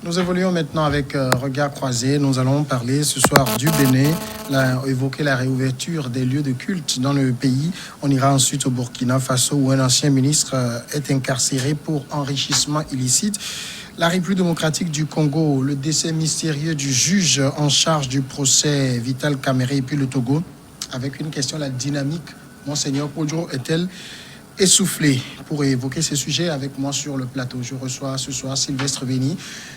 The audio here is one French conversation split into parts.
Nous évoluons maintenant avec Regard Croisé. Nous allons parler ce soir du Bénin, évoquer la réouverture des lieux de culte dans le pays. On ira ensuite au Burkina Faso où un ancien ministre est incarcéré pour enrichissement illicite. La République démocratique du Congo, le décès mystérieux du juge en charge du procès Vital Kamerhe, et puis le Togo, avec une question, la dynamique, Monseigneur Kodjo, est-elle essoufflé? Pour évoquer ces sujets avec moi sur le plateau, je reçois ce soir Sylvestre Béni,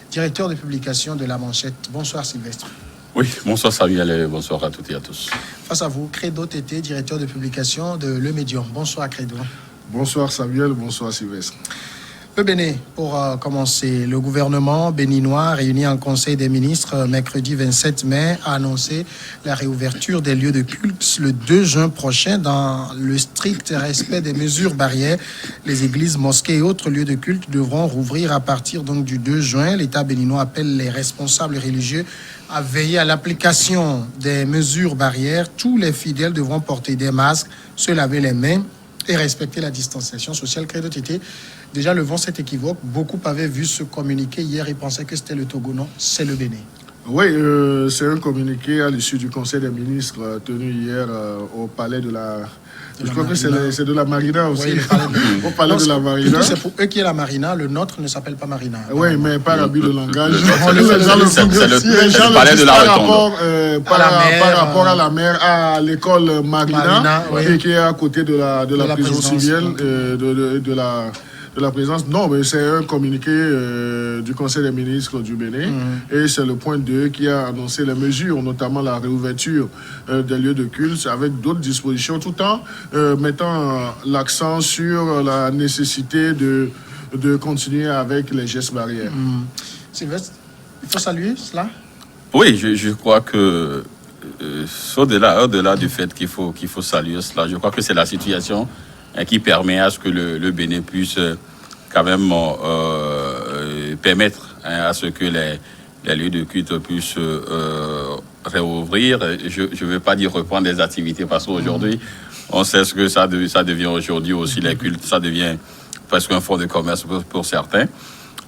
directeur de publication de La Manchette. Bonsoir Sylvestre. Oui, bonsoir Samuel et bonsoir à toutes et à tous. Face à vous, Credo Tété, directeur de publication de Le Médium. Bonsoir Credo. Bonsoir Samuel, bonsoir Sylvestre. Le Bénin, pour commencer, le gouvernement béninois réuni en Conseil des ministres mercredi 27 mai a annoncé la réouverture des lieux de culte le 2 juin prochain dans le strict respect des mesures barrières. Les églises, mosquées et autres lieux de culte devront rouvrir à partir donc du 2 juin. L'État béninois appelle les responsables religieux à veiller à l'application des mesures barrières. Tous les fidèles devront porter des masques, se laver les mains et respecter la distanciation sociale. Credo Tété, déjà levant cet équivoque, beaucoup avaient vu ce communiqué hier et pensaient que c'était le Togo. Non, c'est le Bénin. Oui, c'est un communiqué à l'issue du Conseil des ministres tenu hier au palais de la... Je crois que c'est de la Marina aussi. Oui, au palais de la Marina. C'est pour eux qui est la Marina, le nôtre ne s'appelle pas Marina. Oui, mais par abus de langage. C'est le palais de la Rotonde. Par rapport à la mer, à l'école Marina, qui est à côté de la prison civile, de la présence. Non, mais c'est un communiqué du Conseil des ministres du Bénin et c'est le point 2 qui a annoncé les mesures, notamment la réouverture des lieux de culte avec d'autres dispositions, tout en mettant l'accent sur la nécessité de continuer avec les gestes barrières. Sylvestre, il faut saluer cela? Oui, je crois que au-delà du fait qu'il faut saluer cela, je crois que c'est la situation qui permet à ce que le Bénin puisse quand même permettre à ce que les lieux de culte puissent réouvrir. Je ne veux pas dire reprendre les activités parce qu'aujourd'hui, on sait ce que ça devient aujourd'hui aussi, les cultes, ça devient presque un fonds de commerce pour certains.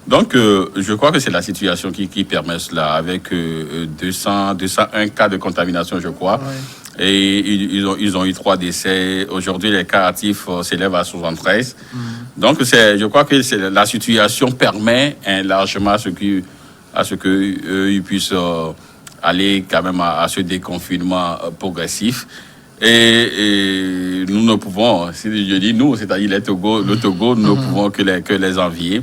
Donc, je crois que c'est la situation qui permet cela, avec 201 cas de contamination, je crois. Ouais. Et ils ont eu 3 décès. Aujourd'hui, les cas actifs s'élèvent à 73. Donc, je crois que la situation permet largement à ce qu'ils puissent aller quand même à ce déconfinement progressif. Et nous ne pouvons, si je dis nous, c'est-à-dire le Togo, nous ne pouvons que les envier.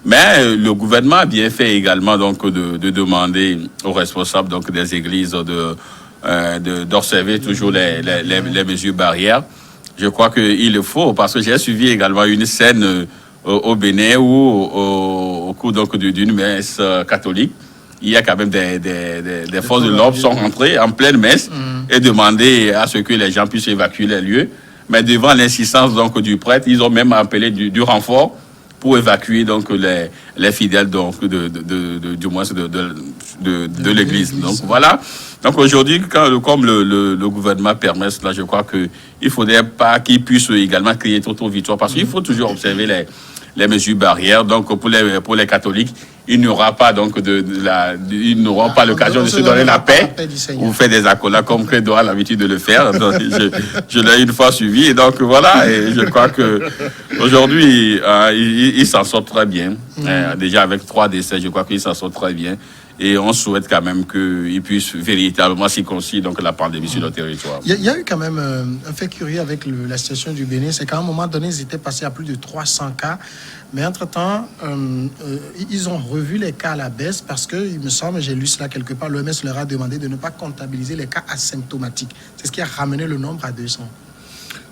Mais le gouvernement a bien fait également donc de demander aux responsables donc des églises d'observer toujours les mesures barrières. Je crois qu'il le faut parce que j'ai suivi également une scène au Bénin où au cours donc d'une messe catholique, il y a quand même des forces de l'ordre sont rentrées en pleine messe et demandé à ce que les gens puissent évacuer les lieux. Mais devant l'insistance donc du prêtre, ils ont même appelé du renfort pour évacuer donc les fidèles donc du moins de l'église. Donc voilà. Donc aujourd'hui, comme le gouvernement permet cela, je crois que il faudrait pas qu'ils puissent également crier trop victoire parce qu'il faut toujours observer les mesures barrières. Donc pour les catholiques, il n'y aura pas donc ils n'auront pas l'occasion de se donner la paix ou faire des accolades comme Credo a l'habitude de le faire. Donc, je l'ai une fois suivi et donc voilà. Et je crois que aujourd'hui, ils s'en sortent très bien. Déjà avec 3 décès, je crois qu'ils s'en sortent très bien. Et on souhaite quand même qu'ils puissent véritablement circoncire donc la pandémie sur le territoire. Il y a eu quand même un fait curieux avec la situation du Bénin, c'est qu'à un moment donné, ils étaient passés à plus de 300 cas. Mais entre-temps, ils ont revu les cas à la baisse parce que, il me semble, j'ai lu cela quelque part, l'OMS leur a demandé de ne pas comptabiliser les cas asymptomatiques. C'est ce qui a ramené le nombre à 200.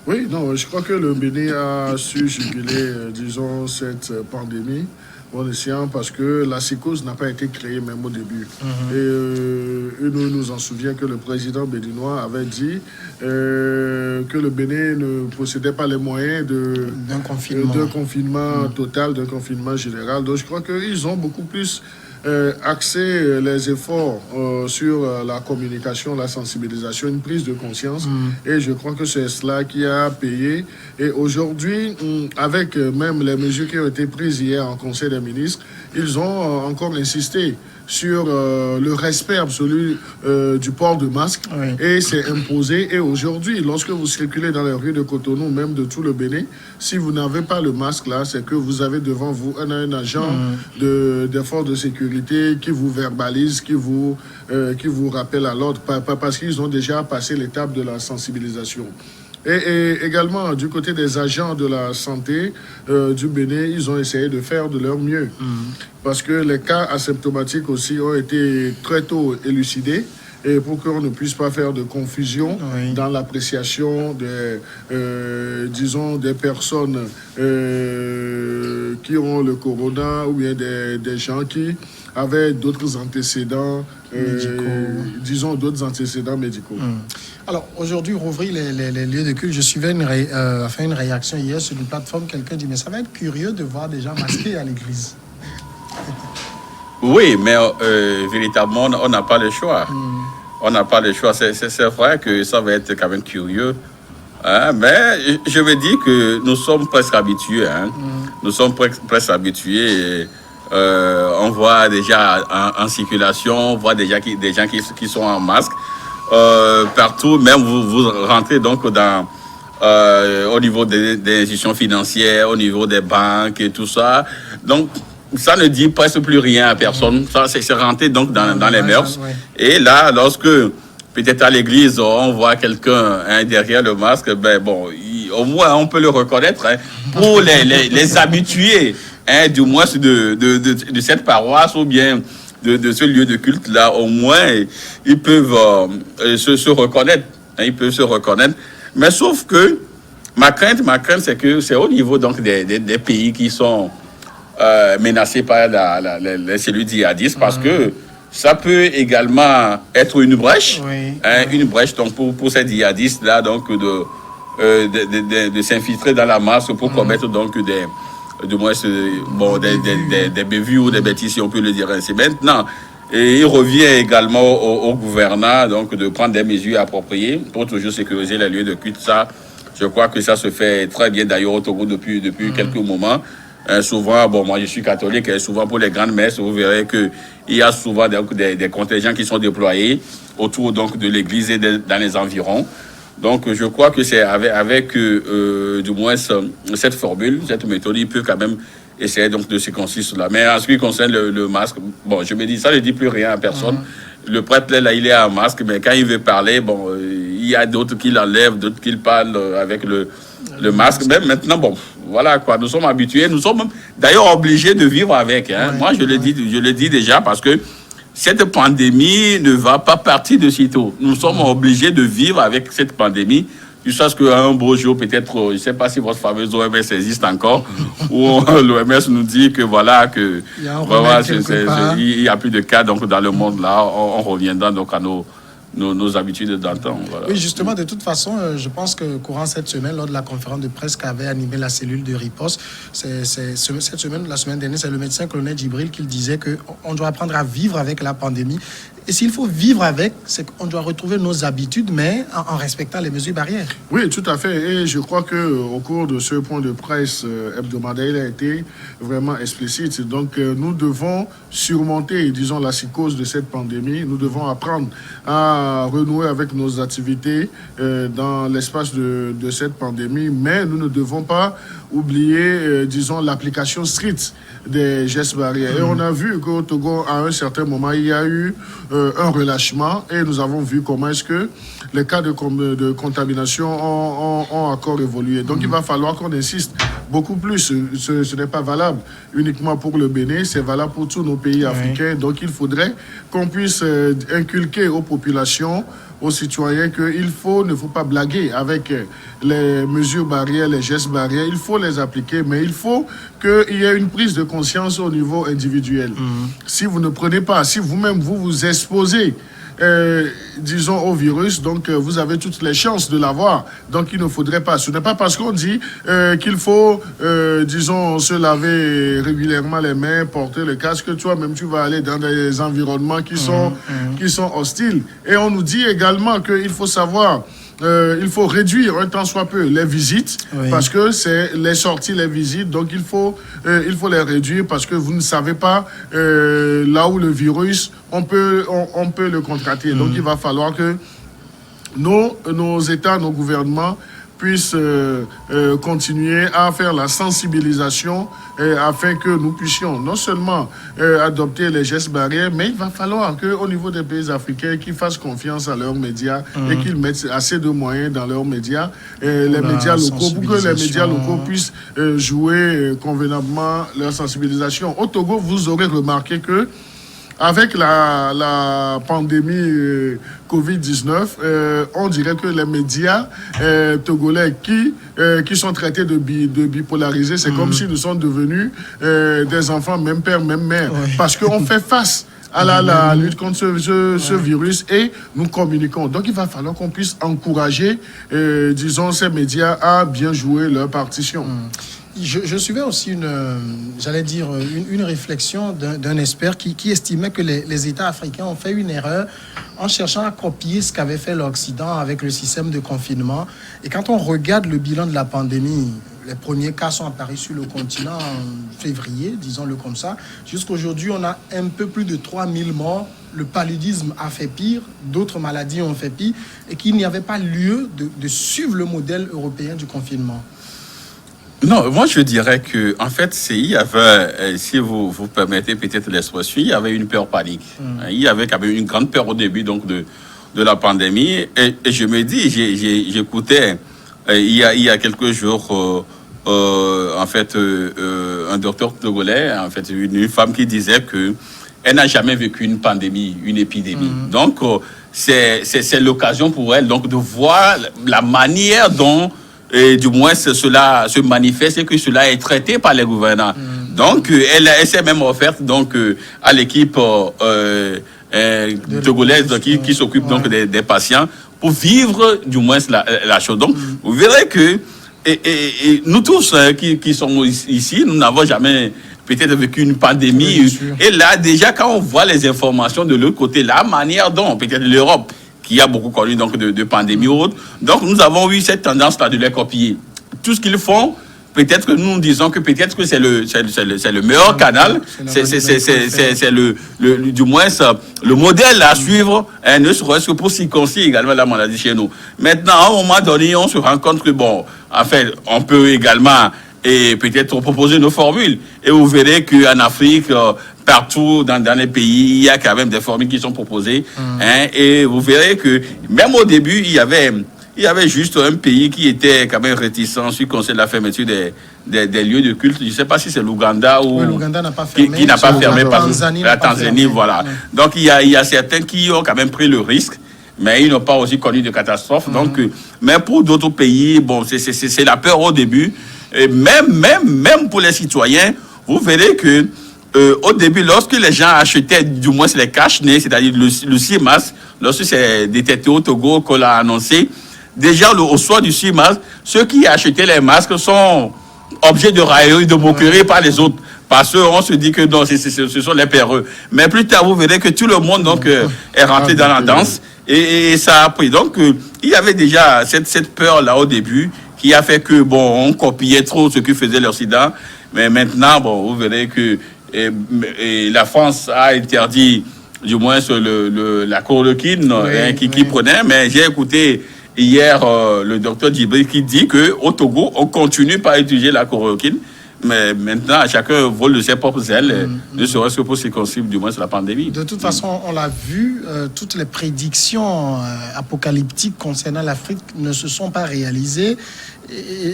Oui, non, je crois que le Bénin a su juguler, disons, cette pandémie. Bon escient parce que la psychose n'a pas été créée même au début. Et nous en souvenons que le président béninois avait dit que le Bénin ne possédait pas les moyens d'un confinement total, d'un confinement général. Donc je crois qu'ils ont beaucoup plus axer les efforts sur la communication, la sensibilisation, une prise de conscience. Et je crois que c'est cela qui a payé. Et aujourd'hui, avec même les mesures qui ont été prises hier en Conseil des ministres, ils ont encore insisté sur le respect absolu du port de masque et c'est imposé. Et aujourd'hui, lorsque vous circulez dans les rues de Cotonou, même de tout le Bénin, si vous n'avez pas le masque là, c'est que vous avez devant vous un agent des forces de sécurité qui vous verbalise, qui vous rappelle à l'ordre, parce qu'ils ont déjà passé l'étape de la sensibilisation. Et également, du côté des agents de la santé du Bénin, ils ont essayé de faire de leur mieux. Parce que les cas asymptomatiques aussi ont été très tôt élucidés. Et pour qu'on ne puisse pas faire de confusion dans l'appréciation des personnes qui ont le corona ou bien des gens qui avaient d'autres antécédents, d'autres antécédents médicaux. Alors, aujourd'hui, rouvrir les lieux de culte, je suivais une réaction hier sur une plateforme, quelqu'un dit, mais ça va être curieux de voir des gens masqués à l'église. Oui, mais véritablement, on n'a pas le choix. On n'a pas le choix. C'est vrai que ça va être quand même curieux. Hein, mais je veux dire que nous sommes presque habitués. Hein. Nous sommes presque habitués. On voit déjà en circulation, on voit déjà des gens qui sont en masque. Partout, même vous rentrez donc au niveau des institutions financières, au niveau des banques et tout ça. Donc, ça ne dit presque plus rien à personne. Ça, c'est rentré donc dans les mœurs. Et là, lorsque peut-être à l'église, on voit quelqu'un derrière le masque, au moins on peut le reconnaître. Hein, pour les habitués, du moins de cette paroisse ou bien de ce lieu de culte-là, au moins, ils peuvent se reconnaître. Hein, ils peuvent se reconnaître. Mais sauf que ma crainte, c'est que c'est au niveau donc des pays qui sont menacés par les cellules djihadistes, parce que ça peut également être une brèche, une brèche donc pour ces djihadistes-là, donc de s'infiltrer dans la masse pour commettre donc des bévues ou des bêtises, si on peut le dire ainsi. Maintenant, et il revient également au gouvernant donc de prendre des mesures appropriées pour toujours sécuriser les lieux de culte. Ça, je crois que ça se fait très bien d'ailleurs au Togo depuis quelques moments. Souvent, moi je suis catholique, et souvent pour les grandes messes, vous verrez qu'il y a souvent des contingents qui sont déployés autour donc de l'église et dans les environs. Donc je crois que c'est avec du moins cette formule, cette méthode, il peut quand même essayer donc de se conscientiser cela. Mais en ce qui concerne le masque, je me dis, ça ne dit plus rien à personne. Le prêtre, là, il est en masque, mais quand il veut parler, il y a d'autres qui l'enlèvent, d'autres qui parlent avec le masque. Même maintenant, voilà quoi, nous sommes habitués, nous sommes d'ailleurs obligés de vivre avec. Hein. Moi, je le dis déjà parce que cette pandémie ne va pas partir de sitôt. Nous sommes obligés de vivre avec cette pandémie. Jusqu'à ce qu'un beau jour, peut-être, je ne sais pas si votre fameuse OMS existe encore, où l'OMS nous dit que voilà, que il y a plus de cas donc, dans le monde là, on reviendra donc à nos habitudes d'antan. Voilà. Oui, justement, de toute façon, je pense que courant cette semaine, lors de la conférence de presse qu'avait animé la cellule de riposte, la semaine dernière, c'est le médecin colonel Djibril qui disait qu'on doit apprendre à vivre avec la pandémie. Et s'il faut vivre avec, c'est qu'on doit retrouver nos habitudes, mais en respectant les mesures barrières. Oui, tout à fait. Et je crois qu'au cours de ce point de presse hebdomadaire, il a été vraiment explicite. Donc, nous devons surmonter, disons, la psychose de cette pandémie. Nous devons apprendre à renouer avec nos activités dans l'espace de cette pandémie. Mais nous ne devons pas oublier, disons, l'application stricte des gestes barrières. Et on a vu qu'au Togo, à un certain moment, il y a eu un relâchement et nous avons vu comment est-ce que les cas de contamination ont encore évolué. Donc, il va falloir qu'on insiste beaucoup plus. Ce n'est pas valable uniquement pour le Bénin, c'est valable pour tous nos pays africains. Donc, il faudrait qu'on puisse inculquer aux populations, aux citoyens, qu'il ne faut pas blaguer avec les mesures barrières, les gestes barrières. Il faut les appliquer, mais il faut qu'il y ait une prise de conscience au niveau individuel. Si vous ne prenez pas, si vous-même vous exposez, disons, au virus, donc vous avez toutes les chances de l'avoir. Donc il ne faudrait pas. Ce n'est pas parce qu'on dit qu'il faut, disons, se laver régulièrement les mains, porter le casque, que toi-même tu vas aller dans des environnements qui sont hostiles. Et on nous dit également qu'il faut savoir il faut réduire un tant soit peu les visites, parce que c'est les sorties, les visites, donc il faut les réduire parce que vous ne savez pas là où le virus, on peut le contracter. Donc il va falloir que nos États, nos gouvernements puissent continuer à faire la sensibilisation afin que nous puissions non seulement adopter les gestes barrières, mais il va falloir qu'au niveau des pays africains, qu'ils fassent confiance à leurs médias et qu'ils mettent assez de moyens dans leurs médias, les médias locaux, pour que les médias locaux puissent jouer convenablement leur sensibilisation. Au Togo, vous aurez remarqué que avec la pandémie Covid-19, on dirait que les médias togolais qui sont traités de bipolarisés, c'est comme si nous sommes devenus des enfants, même père, même mère, parce qu'on fait face à la lutte contre ce virus et nous communiquons. Donc il va falloir qu'on puisse encourager, disons, ces médias à bien jouer leur partition. Je suivais aussi une réflexion d'un expert qui estimait que les États africains ont fait une erreur en cherchant à copier ce qu'avait fait l'Occident avec le système de confinement. Et quand on regarde le bilan de la pandémie, les premiers cas sont apparus sur le continent en février, disons-le comme ça. Jusqu'aujourd'hui, on a un peu plus de 3000 morts. Le paludisme a fait pire, d'autres maladies ont fait pire, et qu'il n'y avait pas lieu de suivre le modèle européen du confinement. Non, moi je dirais que en fait, il y avait, si vous permettez peut-être l'expression, il y avait une peur panique. Il y avait quand même une grande peur au début donc de la pandémie. Et je me dis, j'écoutais il y a quelques jours en fait un docteur togolais, en fait une femme qui disait que elle n'a jamais vécu une pandémie, une épidémie. Donc c'est l'occasion pour elle donc de voir la manière dont et du moins cela se manifeste et que cela est traité par les gouvernants. Donc elle s'est même offerte donc à l'équipe togolaise qui s'occupe donc des patients pour vivre du moins la chose. Donc vous verrez que et nous tous qui sommes ici, nous n'avons jamais peut-être vécu une pandémie. Et là déjà quand on voit les informations de l'autre côté, la manière dont peut-être l'Europe qui a beaucoup connu donc de pandémie ou autre. Donc nous avons eu cette tendance-là de les copier. Tout ce qu'ils font, peut-être que nous disons que peut-être que c'est le meilleur canal, c'est du moins le modèle à suivre, ne serait-ce que pour circoncire également la maladie chez nous. Maintenant, à un moment donné, on se rend compte que bon, en fait, on peut également et peut-être proposer nos formules. Et vous verrez qu'en Afrique, partout dans les pays, il y a quand même des formules qui sont proposées. Et vous verrez que même au début, il y avait juste un pays qui était quand même réticent en ce qui concerne la fermeture des lieux de culte. Je ne sais pas si c'est l'Ouganda ou l'Ouganda n'a pas fermé, qui n'a pas fermé parce que la Tanzanie, voilà. Donc il y a certains qui ont quand même pris le risque, mais ils n'ont pas aussi connu de catastrophe. Donc, mais pour d'autres pays, bon, c'est la peur au début. Et même pour les citoyens, vous verrez que au début, lorsque les gens achetaient du moins les cache-nez, c'est-à-dire le 6 mars, lorsque c'est détecté au Togo qu'on l'a annoncé, déjà au soir du 6 mars, ceux qui achetaient les masques sont objets de raillerie, de moquerie par les autres. Parce qu'on se dit que non, ce sont les péreux. Mais plus tard, vous verrez que tout le monde donc, est rentré dans la danse et ça a pris. Donc, il y avait déjà cette peur-là au début qui a fait que, bon, on copiait trop ce que faisait l'Occident. Mais maintenant, bon, vous verrez que la France a interdit, du moins, la chloroquine qui prenait. Mais j'ai écouté hier le docteur Djibril qui dit qu'au Togo, on continue par utiliser la chloroquine. Mais maintenant, chacun vole de ses propres ailes, ne serait-ce que pour circonscrire du moins sur la pandémie. De toute façon, on l'a vu, toutes les prédictions apocalyptiques concernant l'Afrique ne se sont pas réalisées.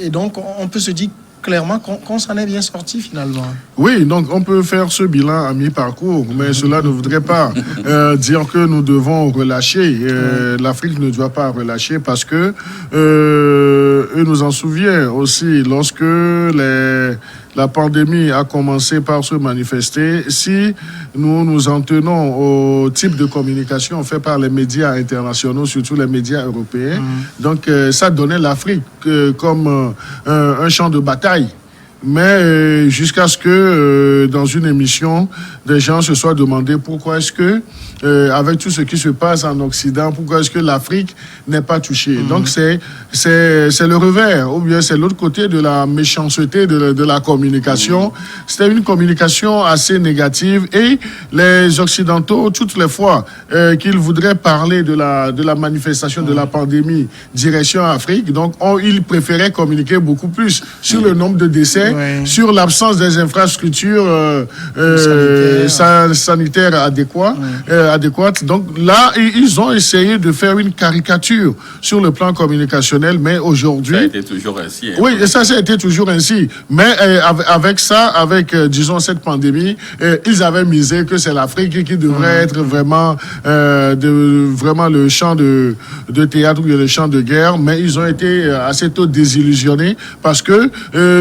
Et donc, on peut se dire clairement qu'on s'en est bien sorti finalement. Oui, donc on peut faire ce bilan à mi-parcours, mais cela ne voudrait pas dire que nous devons relâcher. L'Afrique ne doit pas relâcher parce que eux nous en souvient aussi lorsque la pandémie a commencé par se manifester. Si nous nous en tenons au type de communication fait par les médias internationaux, surtout les médias européens, donc ça donnait l'Afrique comme un champ de bataille Mais jusqu'à ce que dans une émission, des gens se soient demandé pourquoi est-ce que, avec tout ce qui se passe en Occident, pourquoi est-ce que l'Afrique n'est pas touchée. Donc c'est le revers, ou bien c'est l'autre côté de la méchanceté de la communication. C'était une communication assez négative et les Occidentaux, toutes les fois qu'ils voudraient parler de la manifestation de la pandémie direction Afrique, donc ils préféraient communiquer beaucoup plus sur le nombre de décès, sur l'absence des infrastructures sanitaires adéquates. Donc là, ils ont essayé de faire une caricature sur le plan communicationnel, mais aujourd'hui... Ça a été toujours ainsi. Hein. Oui, ça a été toujours ainsi. Mais avec disons, cette pandémie, ils avaient misé que c'est l'Afrique qui devrait être vraiment le champ de théâtre ou le champ de guerre, mais ils ont été assez tôt désillusionnés parce que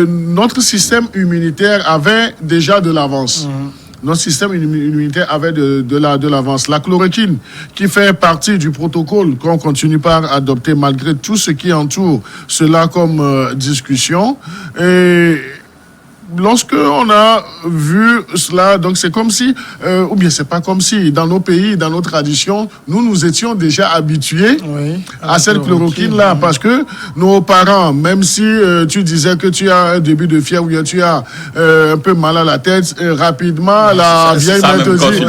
notre système immunitaire avait déjà de l'avance. Notre système immunitaire avait de l'avance. La chloroquine, qui fait partie du protocole qu'on continue par adopter malgré tout ce qui entoure cela comme discussion, et lorsque on a vu cela, donc c'est comme si, ou bien c'est pas comme si, dans nos pays, dans nos traditions, nous étions déjà habitués à cette chloroquine-là, parce que nos parents, même si tu disais que tu as un début de fièvre ou bien tu as un peu mal à la tête, rapidement, la vieille mère te dit,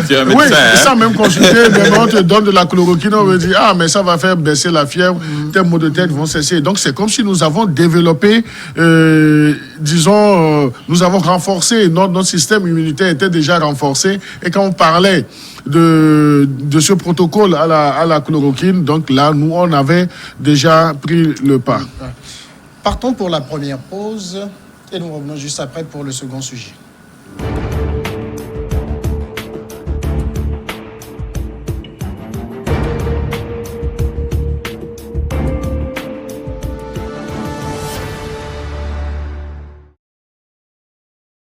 sans même consulter, mais on te donne de la chloroquine, on veut dire, ah, mais ça va faire baisser la fièvre, tes maux de tête vont cesser. Donc c'est comme si nous avons développé, disons, nous avons renforcé, notre système immunitaire était déjà renforcé. Et quand on parlait de ce protocole à la chloroquine, donc là, nous, on avait déjà pris le pas. Partons pour la première pause et nous revenons juste après pour le second sujet.